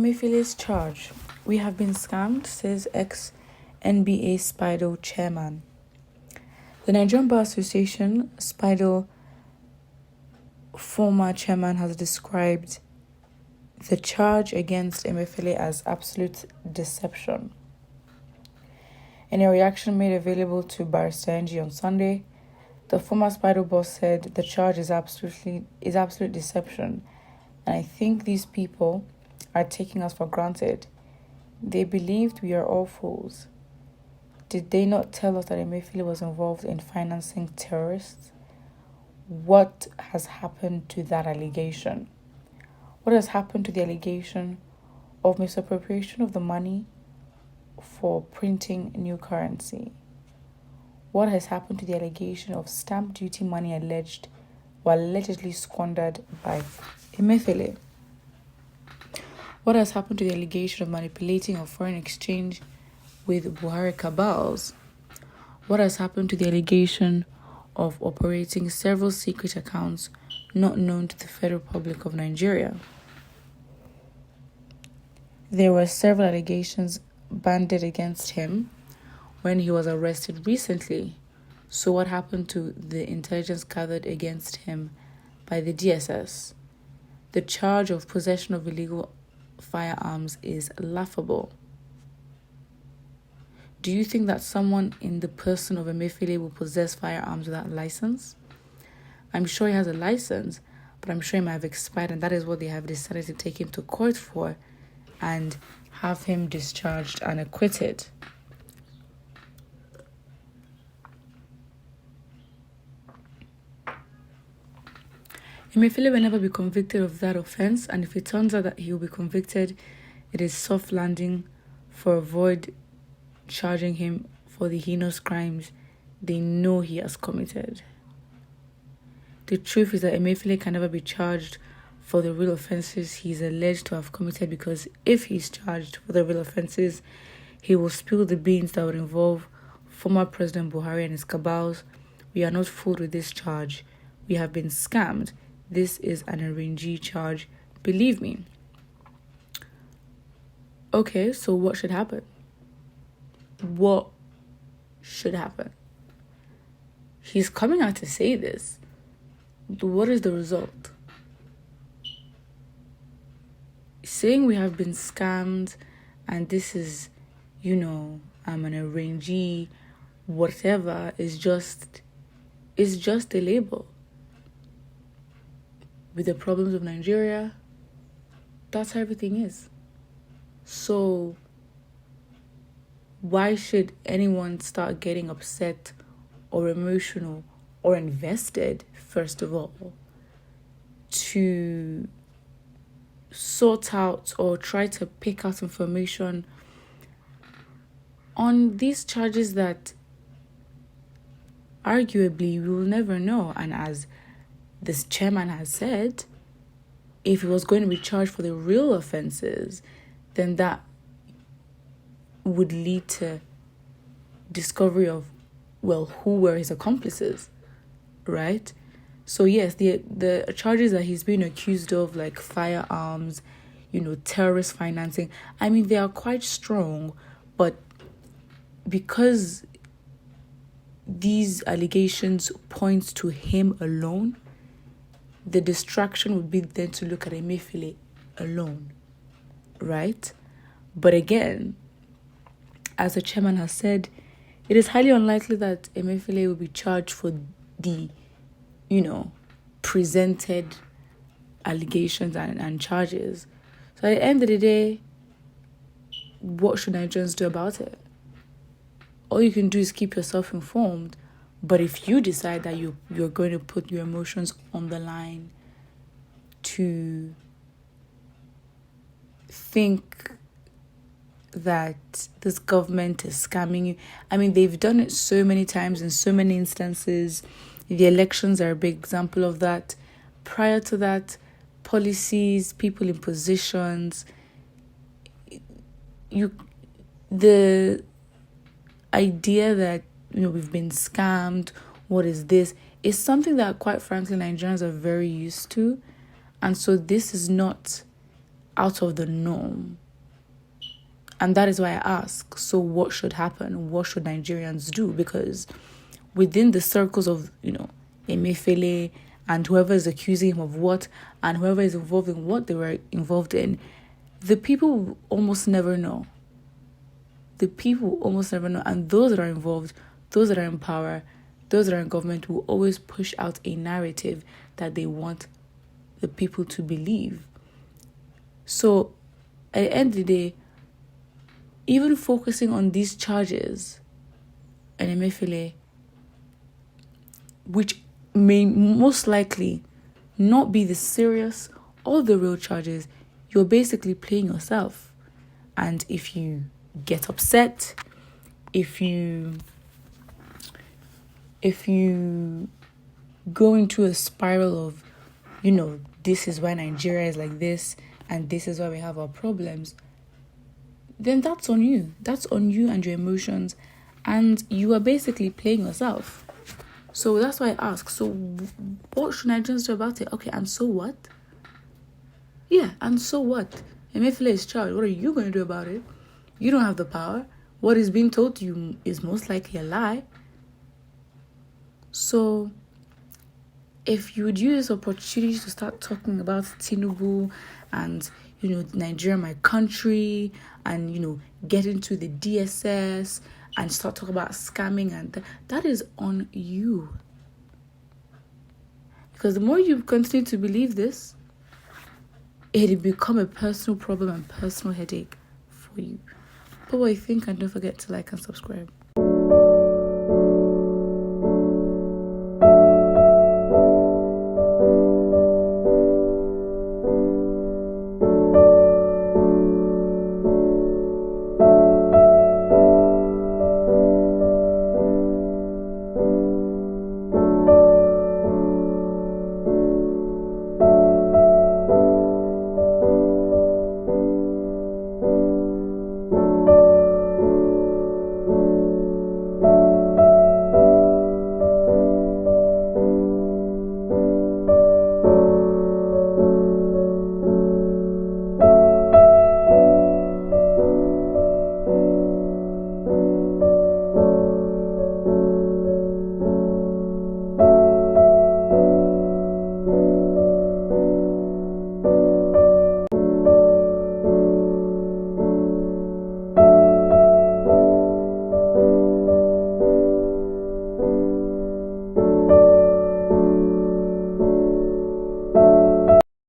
Emefiele's charge. We have been scammed, says ex-NBA Spido chairman. The Nigerian Bar Association, Spido former chairman, has described the charge against Emefiele as absolute deception. In a reaction made available to Barrister NG on Sunday, the former Spido boss said the charge is absolute deception, and I think these people are taking us for granted. They believed we are all fools. Did they not tell us that Emefiele was involved in financing terrorists? What has happened to that allegation? What has happened to the allegation of misappropriation of the money for printing new currency? What has happened to the allegation of stamp duty money allegedly squandered by Emefiele? What has happened to the allegation of manipulating of foreign exchange with Buhari cabals? What has happened to the allegation of operating several secret accounts not known to the Federal Republic of Nigeria? There were several allegations banded against him when he was arrested recently. So what happened to the intelligence gathered against him by the DSS? The charge of possession of illegal firearms is laughable. Do you think that someone in the person of Emefiele will possess firearms without license? I'm sure he has a license, but I'm sure it might have expired, and that is what they have decided to take him to court for and have him discharged and acquitted. Emefiele will never be convicted of that offense, and if it turns out that he will be convicted, it is soft landing for avoid charging him for the heinous crimes they know he has committed. The truth is that Emefiele can never be charged for the real offenses he is alleged to have committed, because if he's charged for the real offenses, he will spill the beans that would involve former President Buhari and his cabals. We are not fooled with this charge. We have been scammed. This is an RNG charge, believe me. Okay, so what should happen? What should happen? He's coming out to say this. What is the result? Saying we have been scammed and this is, I'm an RNG, whatever, is just a label. With the problems of Nigeria, that's how everything is. So why should anyone start getting upset or emotional or invested, first of all, to sort out or try to pick out information on these charges that arguably we will never know? And as this chairman has said, if he was going to be charged for the real offenses, then that would lead to discovery of, who were his accomplices, right? So yes, the charges that he's being accused of, like firearms, terrorist financing, they are quite strong, but because these allegations point to him alone, the distraction would be then to look at Emefiele alone, right? But again, as the chairman has said, it is highly unlikely that Emefiele will be charged for the, presented allegations and charges. So at the end of the day, what should Nigerians do about it? All you can do is keep yourself informed. But if you decide that you're going to put your emotions on the line to think that this government is scamming you, they've done it so many times in so many instances. The elections are a big example of that. Prior to that, policies, people in positions, the idea that we've been scammed, what is this, is something that, quite frankly, Nigerians are very used to. And so this is not out of the norm. And that is why I ask, so what should happen? What should Nigerians do? Because within the circles of, Emefiele and whoever is accusing him of what, and whoever is involved in what they were involved in, the people almost never know. The people almost never know. And those that are involved, those that are in power, those that are in government will always push out a narrative that they want the people to believe. So at the end of the day, even focusing on these charges and Emefiele, which may most likely not be the serious or the real charges, you're basically playing yourself. And if you get upset, if you go into a spiral of, this is why Nigeria is like this and this is why we have our problems, then that's on you. That's on you and your emotions, and you are basically playing yourself. So that's why I ask, so what should Nigerians do about it? Okay, and so what? Yeah, and so what? Emefiele is charged. What are you going to do about it? You don't have the power. What is being told to you is most likely a lie. So if you would use this opportunity to start talking about Tinubu and, Nigeria, my country, and, get into the DSS and start talking about scamming, and that is on you. Because the more you continue to believe this, it'll become a personal problem and personal headache for you. But what you think, and don't forget to like and subscribe.